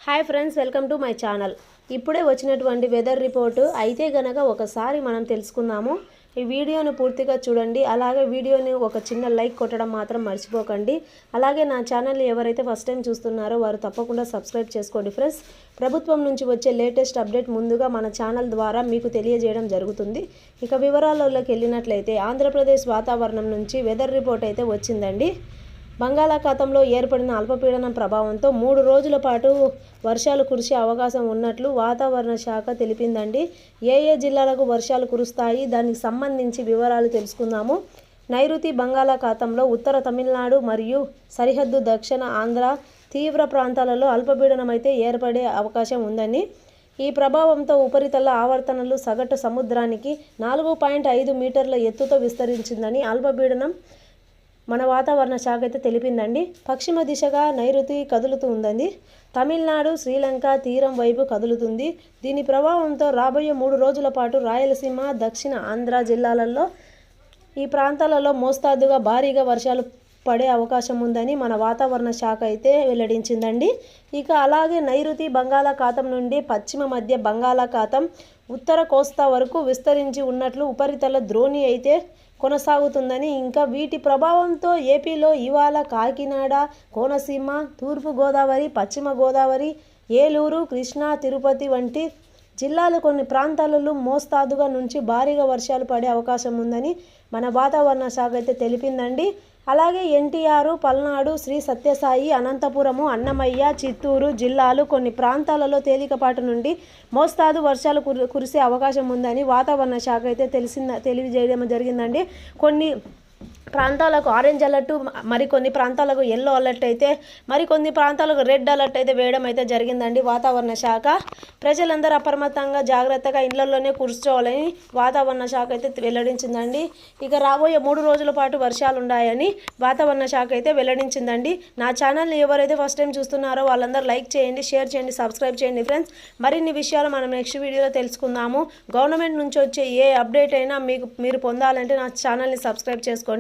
Hi friends, welcome to my channel. ఇప్పుడే వచ్చినటువంటి weather report అయితే గనక ఒకసారి మనం తెలుసుకుందాము. ఈ వీడియోను పూర్తిగా చూడండి. అలాగే వీడియోని ఒక చిన్న లైక్ కొట్టడం మాత్రం మర్చిపోకండి. అలాగే నా ఛానల్ని ఎవరైతే ఫస్ట్ టైం చూస్తున్నారో వారు తప్పకుండా సబ్స్క్రైబ్ చేసుకోండి ఫ్రెండ్స్. ప్రభుత్వం నుంచి వచ్చే లేటెస్ట్ అప్డేట్ ముందుగా మన ఛానల్ ద్వారా మీకు తెలియజేయడం జరుగుతుంది. ఇక వివరాల్లోకి వెళ్ళినట్లయితే ఆంధ్రప్రదేశ్ వాతావరణం నుంచి వెదర్ రిపోర్ట్ అయితే వచ్చిందండి. బంగాళాఖాతంలో ఏర్పడిన అల్పపీడనం ప్రభావంతో 3 రోజుల పాటు వర్షాలు కురిసే అవకాశం ఉన్నట్లు వాతావరణ శాఖ తెలిపిందండి. ఏ జిల్లాలకు వర్షాలు కురుస్తాయి, దానికి సంబంధించి వివరాలు తెలుసుకుందాము. నైరుతి బంగాళాఖాతంలో ఉత్తర తమిళనాడు మరియు సరిహద్దు దక్షిణ ఆంధ్ర తీవ్ర ప్రాంతాలలో అల్పపీడనం అయితే ఏర్పడే అవకాశం ఉందని, ఈ ప్రభావంతో ఉపరితల ఆవర్తనలు సగటు సముద్రానికి 4.5 మీటర్ల ఎత్తుతో విస్తరించిందని అల్పపీడనం మన వాతావరణ శాఖ అయితే తెలిపిందండి. పశ్చిమ దిశగా నైరుతి కదులుతూ ఉందండి. తమిళనాడు శ్రీలంక తీరం వైపు కదులుతుంది. దీని ప్రభావంతో రాబోయే 3 రోజుల పాటు రాయలసీమ దక్షిణ ఆంధ్ర జిల్లాలలో ఈ ప్రాంతాలలో మోస్తాదుగా భారీగా వర్షాలు పడే అవకాశం ఉందని మన వాతావరణ శాఖ అయితే వెల్లడించిందండి. ఇక అలాగే నైరుతి బంగాళాఖాతం నుండి పశ్చిమ మధ్య బంగాళాఖాతం ఉత్తర కోస్తా వరకు విస్తరించి ఉన్నట్లు ఉపరితల ద్రోణి అయితే కొనసాగుతుందని, ఇంకా వీటి ప్రభావంతో ఏపీలో ఇవాళ కాకినాడ, కోనసీమ, తూర్పు గోదావరి, పశ్చిమ గోదావరి, ఏలూరు, కృష్ణా, తిరుపతి వంటి జిల్లాల కొన్ని ప్రాంతాలలో మోస్తాదుగా నుంచి భారీగా వర్షాలు పడే అవకాశం ఉందని మన వాతావరణ శాఖ అయితే తెలిపిందండి. అలాగే ఎన్టీఆర్, పల్నాడు, శ్రీ సత్యసాయి, అనంతపురము, అన్నమయ్య, చిత్తూరు జిల్లాలు కొన్ని ప్రాంతాలలో తేలికపాటి నుండి మోస్తాదు వర్షాలు కురిసే అవకాశం ఉందని వాతావరణ శాఖ అయితే తెలియజేయడం జరిగిందండి. కొన్ని ప్రాంతాలకు ఆరెంజ్ అలర్టు, మరికొన్ని ప్రాంతాలకు ఎల్లో అలర్ట్ అయితే, మరికొన్ని ప్రాంతాలకు రెడ్ అలర్ట్ అయితే వేయడం అయితే జరిగిందండి వాతావరణ శాఖ. ప్రజలందరూ అప్రమత్తంగా జాగ్రత్తగా ఇళ్లలోనే కూర్చోవాలని వాతావరణ శాఖ అయితే వెల్లడించిందండి. ఇక రాబోయే 3 రోజుల పాటు వర్షాలు ఉన్నాయని వాతావరణ శాఖ అయితే వెల్లడించిందండి. నా ఛానల్ని ఎవరైతే ఫస్ట్ టైం చూస్తున్నారో వాళ్ళందరూ లైక్ చేయండి, షేర్ చేయండి, సబ్స్క్రైబ్ చేయండి ఫ్రెండ్స్. మరిన్ని విషయాలు మనం నెక్స్ట్ వీడియోలో తెలుసుకుందాము. గవర్నమెంట్ నుంచి వచ్చే ఏ అప్డేట్ అయినా మీరు పొందాలంటే నా ఛానల్ని సబ్స్క్రైబ్ చేసుకోండి.